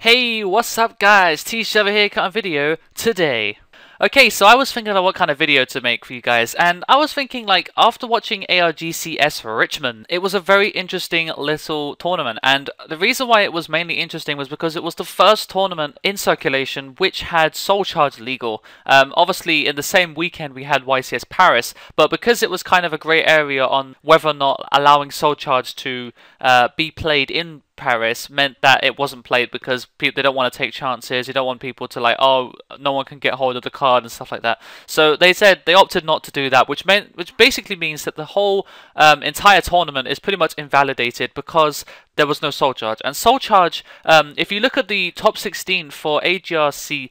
Hey, what's up guys? T-Shiver here, cutting video today. Okay, so I was thinking about what kind of video to make for you guys, and I was thinking, like, after watching ARGCS for Richmond, it was a very interesting little tournament, and the reason why it was mainly interesting was because it was the first tournament in circulation which had Soul Charge legal. Obviously, in the same weekend we had YCS Paris, but because it was kind of a grey area on whether or not allowing Soul Charge to be played in Paris meant that it wasn't played because they don't want to take chances. You don't want people to like, oh, no one can get hold of the card and stuff like that. So they opted not to do that, which basically means that the whole entire tournament is pretty much invalidated because there was no Soul Charge. And Soul Charge, if you look at the top 16 for ARGCS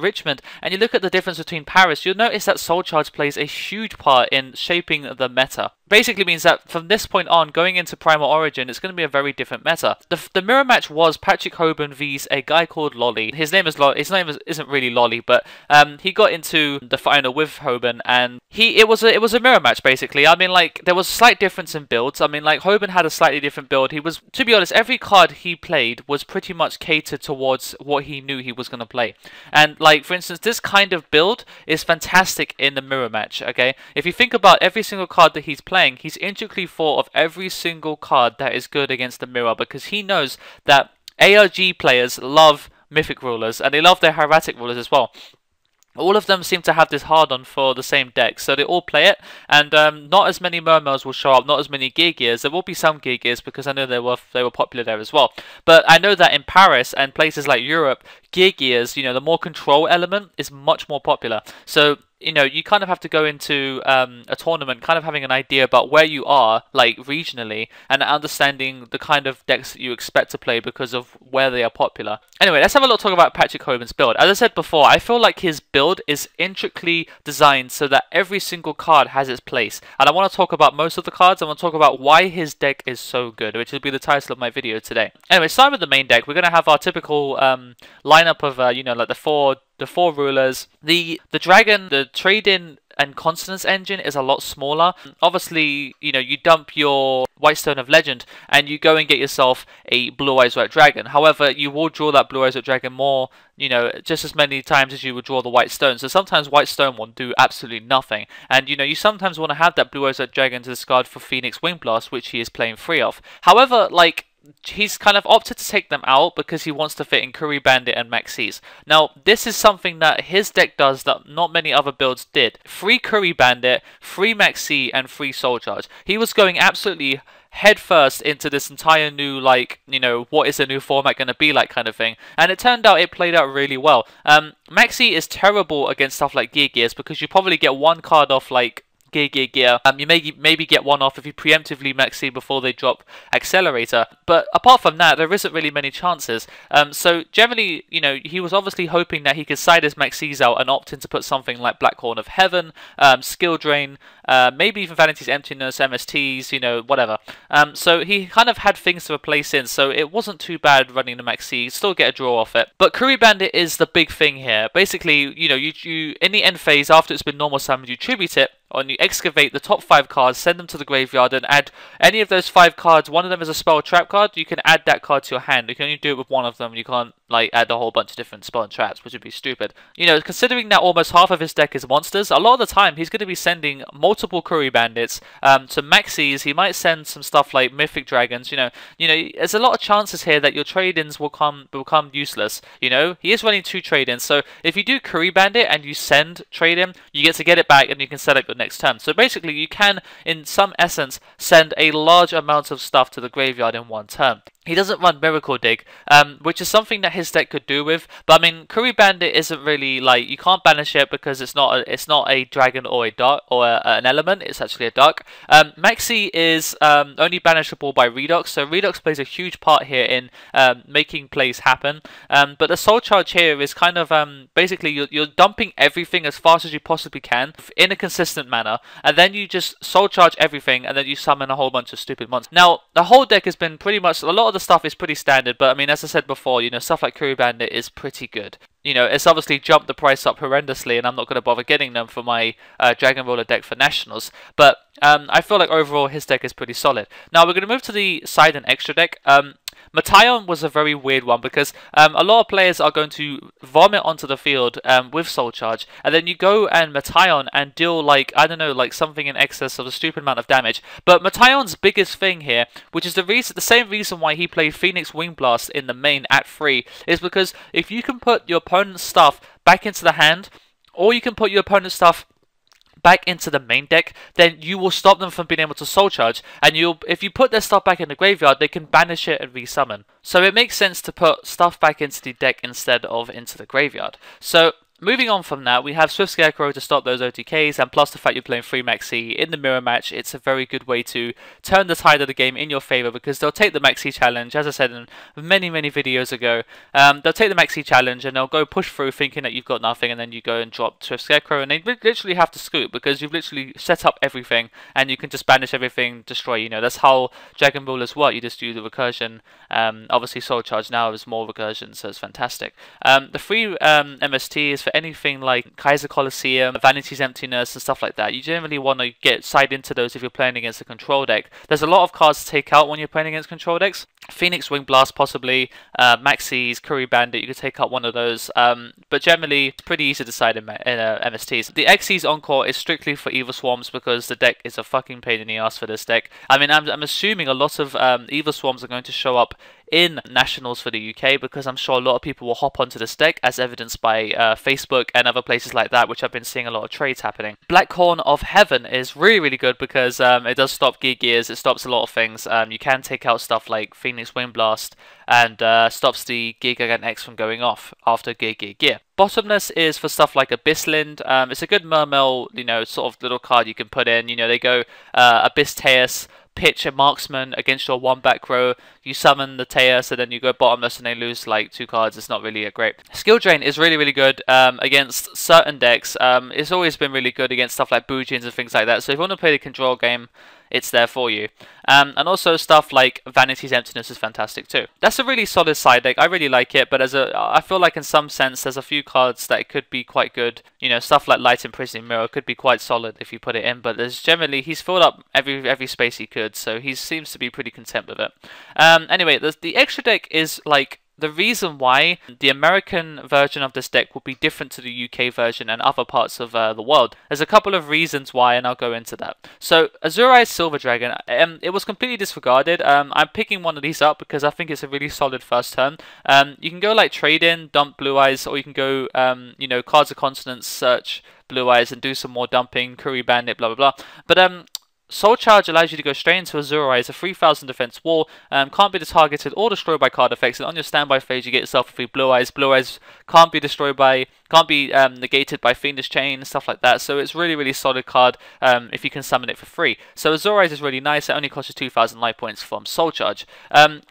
Richmond, and you look at the difference between Paris, you'll notice that Soul Charge plays a huge part in shaping the meta. Basically means that from this point on, going into Primal Origin, it's going to be a very different meta. The mirror match was Patrick Hoban vs a guy called Lolly. His name isn't really Lolly, but he got into the final with Hoban, and it was a mirror match basically. I mean, like, there was a slight difference in builds. I mean, like, Hoban had a slightly different build. He was, to be honest, every card he played was pretty much catered towards what he knew he was going to play. And like, for instance, this kind of build is fantastic in the mirror match. Okay, if you think about every single card that he's playing, he's intricately thought of every single card that is good against the mirror, because he knows that ARG players love mythic rulers and they love their hieratic rulers as well. All of them seem to have this hard-on for the same deck, so they all play it, and not as many Mermails will show up, not as many Gear Gears. There will be some Gear Gears because I know they were popular there as well. But I know that in Paris and places like Europe, Gear Gears, you know, the more control element is much more popular. So, you know, you kind of have to go into a tournament kind of having an idea about where you are, like, regionally, and understanding the kind of decks that you expect to play because of where they are popular. Anyway, let's have a little talk about Patrick Hoban's build. As I said before, I feel like his build is intricately designed so that every single card has its place. And I want to talk about most of the cards. I want to talk about why his deck is so good, which will be the title of my video today. Anyway, starting with the main deck, we're going to have our typical lineup of, you know, like the four rulers. The dragon, the trade-in and consonance engine is a lot smaller. Obviously, you know, you dump your White Stone of Legend and you go and get yourself a Blue Eyes White Dragon. However, you will draw that Blue Eyes White Dragon more, you know, just as many times as you would draw the White Stone. So sometimes White Stone will do absolutely nothing. And, you know, you sometimes want to have that Blue Eyes White Dragon to discard for Phoenix Wing Blast, which he is playing free of. However, like, he's kind of opted to take them out because he wants to fit in Curry Bandit and Maxis. Now, this is something that his deck does that not many other builds did. Free Curry Bandit, free Maxi, and free Soul Charge. He was going absolutely head first into this entire new, like, you know, what is the new format going to be like kind of thing. And it turned out it played out really well. Maxi is terrible against stuff like Gear Gears because you probably get one card off, like, Gear. You maybe get one off if you preemptively Maxi before they drop Accelerator. But apart from that, there isn't really many chances. So generally, you know, he was obviously hoping that he could side his Maxis out and opt in to put something like Black Horn of Heaven, Skill Drain, maybe even Vanity's Emptiness, MSTs, you know, whatever. So he kind of had things to replace in, so it wasn't too bad running the Maxi. Still get a draw off it. But Curry Bandit is the big thing here. Basically, you know, you in the end phase, after it's been normal summoned, you tribute it, and you excavate the top 5 cards, send them to the graveyard, and add any of those 5 cards. One of them is a spell trap card. You can add that card to your hand. You can only do it with one of them. You can't, like, add a whole bunch of different spell and traps, which would be stupid. You know, considering that almost half of his deck is monsters, a lot of the time he's going to be sending multiple Curry Bandits to Maxis. He might send some stuff like Mythic Dragons. You know, there's a lot of chances here that your trade-ins will become useless. You know, he is running 2 trade-ins, so if you do Curry Bandit and you send trade-in, you get to get it back and you can set up your next turn. So basically, you can, in some essence, send a large amount of stuff to the graveyard in one turn. He doesn't run Miracle Dig, which is something that his deck could do with. But I mean, Curry Bandit isn't really, like, you can't banish it because it's not a dragon or a dark or an element. It's actually a duck. Maxi is only banishable by Redux, so Redux plays a huge part here in making plays happen. But the Soul Charge here is kind of basically you're dumping everything as fast as you possibly can in a consistent manner, and then you just Soul Charge everything, and then you summon a whole bunch of stupid monsters. Now, the whole deck has been pretty much, a lot of the stuff is pretty standard, but I mean, as I said before, you know, stuff like Curry Bandit is pretty good. You know, it's obviously jumped the price up horrendously, and I'm not going to bother getting them for my Dragon Roller deck for Nationals, but I feel like overall his deck is pretty solid. Now we're going to move to the side and extra deck. Matation was a very weird one because a lot of players are going to vomit onto the field with Soul Charge, and then you go and Matation and deal like, I don't know, like something in excess of a stupid amount of damage. But Mataion's biggest thing here, which is the same reason why he played Phoenix Wing Blast in the main at 3, is because if you can put your opponent's stuff back into the hand, or you can put your opponent's stuff back into the main deck, then you will stop them from being able to Soul Charge, and if you put their stuff back in the graveyard, they can banish it and resummon. So it makes sense to put stuff back into the deck instead of into the graveyard. So moving on from that, we have Swift Scarecrow to stop those OTKs, and plus the fact you're playing 3 Maxi in the mirror match, it's a very good way to turn the tide of the game in your favour, because they'll take the Maxi challenge, as I said in many videos ago, they'll take the Maxi challenge and they'll go push through thinking that you've got nothing, and then you go and drop Swift Scarecrow, and they literally have to scoop, because you've literally set up everything, and you can just banish everything, destroy, you know, that's how Dragon Rulers work, you just do the recursion. Obviously Soul Charge now is more recursion, so it's fantastic. The free MST is for anything like Kaiser Colosseum, Vanity's Emptiness and stuff like that. You generally want to get side into those if you're playing against a control deck. There's a lot of cards to take out when you're playing against control decks. Phoenix Wing Blast possibly, Maxi's, Curry Bandit, you could take out one of those, but generally it's pretty easy to decide in MSTs. The Xyz Encore is strictly for Evil Swarms because the deck is a fucking pain in the ass for this deck. I mean, I'm assuming a lot of Evil Swarms are going to show up in Nationals for the UK, because I'm sure a lot of people will hop onto this deck, as evidenced by Facebook and other places like that, which I've been seeing a lot of trades happening. Black Horn of Heaven is really good because it does stop Gear Gears, it stops a lot of things. You can take out stuff like Phoenix Wind Blast, and stops the Gear Gigant X from going off after Gear. Bottomless is for stuff like Abysslind. It's a good Mermail, you know, sort of little card you can put in. You know, they go Abyss Teus, pitch a marksman against your 1 back row, you summon the Teus, and then you go bottomless and they lose like 2 cards. It's not really a great. Skill Drain is really good against certain decks. It's always been really good against stuff like Boujins and things like that. So if you want to play the control game, it's there for you. And also stuff like Vanity's Emptiness is fantastic too. That's a really solid side deck. I really like it, but I feel like in some sense there's a few cards that could be quite good. You know, stuff like Light Imprisoning Mirror could be quite solid if you put it in, but there's generally, he's filled up every space he could, so he seems to be pretty content with it. Anyway, the extra deck is like the reason why the American version of this deck will be different to the UK version and other parts of the world. There's a couple of reasons why, and I'll go into that. So, Azurai's Silver Dragon, it was completely disregarded. I'm picking one of these up because I think it's a really solid first turn. You can go like trade in, dump Blue Eyes, or you can go, you know, Cards of Consonance, search Blue Eyes and do some more dumping, Curry Bandit, blah blah blah. But Soul Charge allows you to go straight into Azure Eyes, a 3000 defense wall, can't be targeted or destroyed by card effects, and on your standby phase you get yourself a free Blue Eyes. Blue Eyes can't be negated by Fiendish Chain, stuff like that, so it's really solid card if you can summon it for free. So Azure Eyes is really nice, it only costs you 2000 life points from Soul Charge.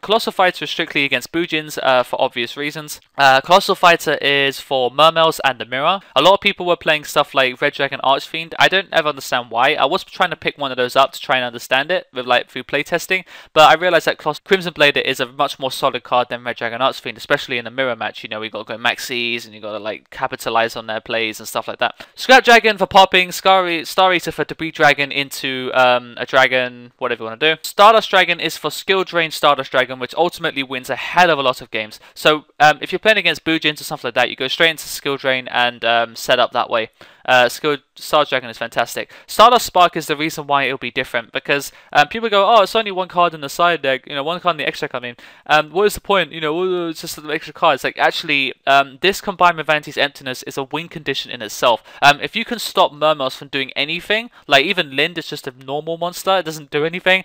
Colossal Fighter is strictly against Boujins for obvious reasons. Colossal Fighter is for Mermails and the Mirror. A lot of people were playing stuff like Red Dragon Archfiend. I don't ever understand why. I was trying to pick one of those up to try and understand it with like through playtesting, but I realized that Crimson Blader is a much more solid card than Red Dragon Archfiend, especially in the mirror match. You know, we got to go Maxis and you got to like capitalize on their plays and stuff like that. Scrap Dragon for popping, Star Eater for Debris Dragon into a dragon, whatever you want to do. Stardust Dragon is for Skill Drain Stardust Dragon, which ultimately wins a hell of a lot of games. So if you're playing against Boujins or something like that, you go straight into Skill Drain and set up that way. Stardust Dragon is fantastic. Stardust Spark is the reason why it'll be different, because people go, oh, it's only one card in the side deck, you know, one card in the extra deck, I mean. What is the point? You know, it's just the extra cards. Like, actually, this combined with Vanity's Emptiness is a win condition in itself. If you can stop Mermails from doing anything, like even Lind is just a normal monster, it doesn't do anything.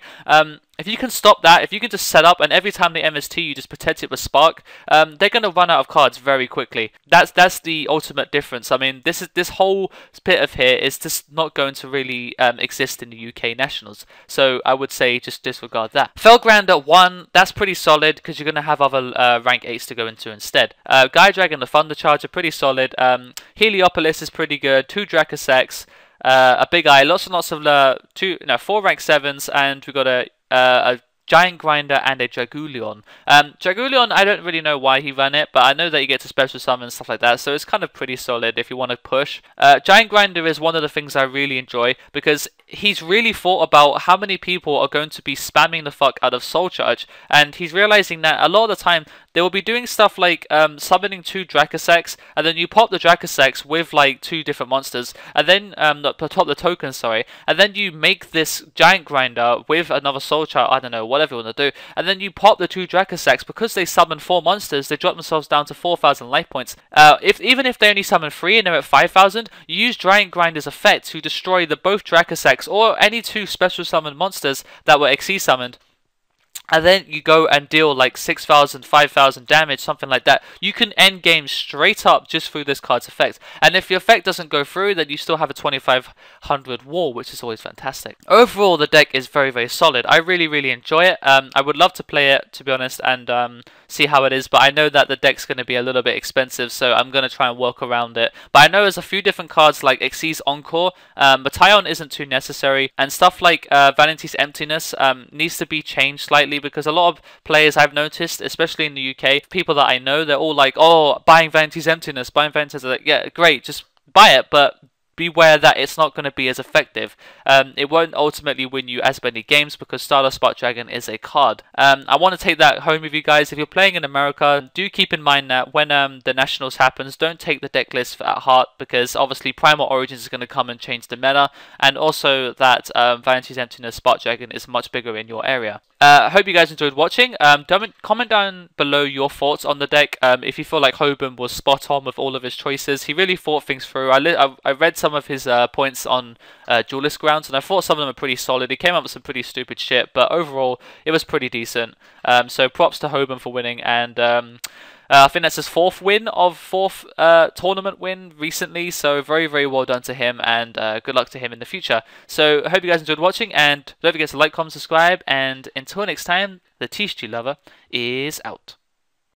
If you can stop that, if you can just set up, and every time they MST you just protect it with Spark, they're going to run out of cards very quickly. That's the ultimate difference. I mean, this whole bit of here is just not going to really exist in the UK Nationals. So I would say just disregard that. Felgrander 1, that's pretty solid because you're going to have other rank 8s to go into instead. Guy Dragon, the Thunder Charger, pretty solid. Heliopolis is pretty good. 2 Dracosex, a Big Eye, lots and lots of 4 rank 7s, and we've got a Giant Grinder, and a Dragoolion. Dragoolion, I don't really know why he ran it, but I know that you get to special summon and stuff like that, so it's kind of pretty solid if you want to push. Giant Grinder is one of the things I really enjoy, because he's really thought about how many people are going to be spamming the fuck out of Soul Charge, and he's realizing that a lot of the time they will be doing stuff like summoning 2 Dracosex, and then you pop the Dracosex with like 2 different monsters, and then pop the tokens, sorry, and then you make this Giant Grinder with another Soul Charge, I don't know, whatever you want to do, and then you pop the 2 Dracosex. Because they summon 4 monsters, they drop themselves down to 4,000 life points. Even if they only summon 3 and they're at 5,000, you use Giant Grinder's effect to destroy the both Dracosex or any 2 special summon monsters that were XC summoned. And then you go and deal like 6,000, 5,000 damage, something like that. You can end game straight up just through this card's effect. And if your effect doesn't go through, then you still have a 2,500 wall, which is always fantastic. Overall, the deck is very, very solid. I really, really enjoy it. I would love to play it, to be honest, and see how it is. But I know that the deck's going to be a little bit expensive, so I'm going to try and work around it. But I know there's a few different cards like Xyz's Encore, but Tyon isn't too necessary. And stuff like Vanity's Emptiness needs to be changed slightly, because a lot of players I've noticed, especially in the UK, people that I know, they're all like, oh, buying Vanity's Emptiness, buying Vanity's, like, yeah, great, just buy it, but beware that it's not going to be as effective. It won't ultimately win you as many games, because Stardust Spark Dragon is a card. I want to take that home with you guys. If you're playing in America, do keep in mind that when the Nationals happens, don't take the deck list at heart, because obviously Primal Origins is going to come and change the meta, and also that Vanity's Emptiness Spark Dragon is much bigger in your area. I hope you guys enjoyed watching. Comment down below your thoughts on the deck. If you feel like Hoban was spot on with all of his choices, he really thought things through. I read some of his points on Duelist Grounds, and I thought some of them are pretty solid. He came up with some pretty stupid shit, but overall it was pretty decent. So props to Hoban for winning, and I think that's his 4th win of 4th tournament win recently, so very, very well done to him, and good luck to him in the future. So I hope you guys enjoyed watching, and don't forget to like, comment, subscribe, and until next time, the Thetcglover is out.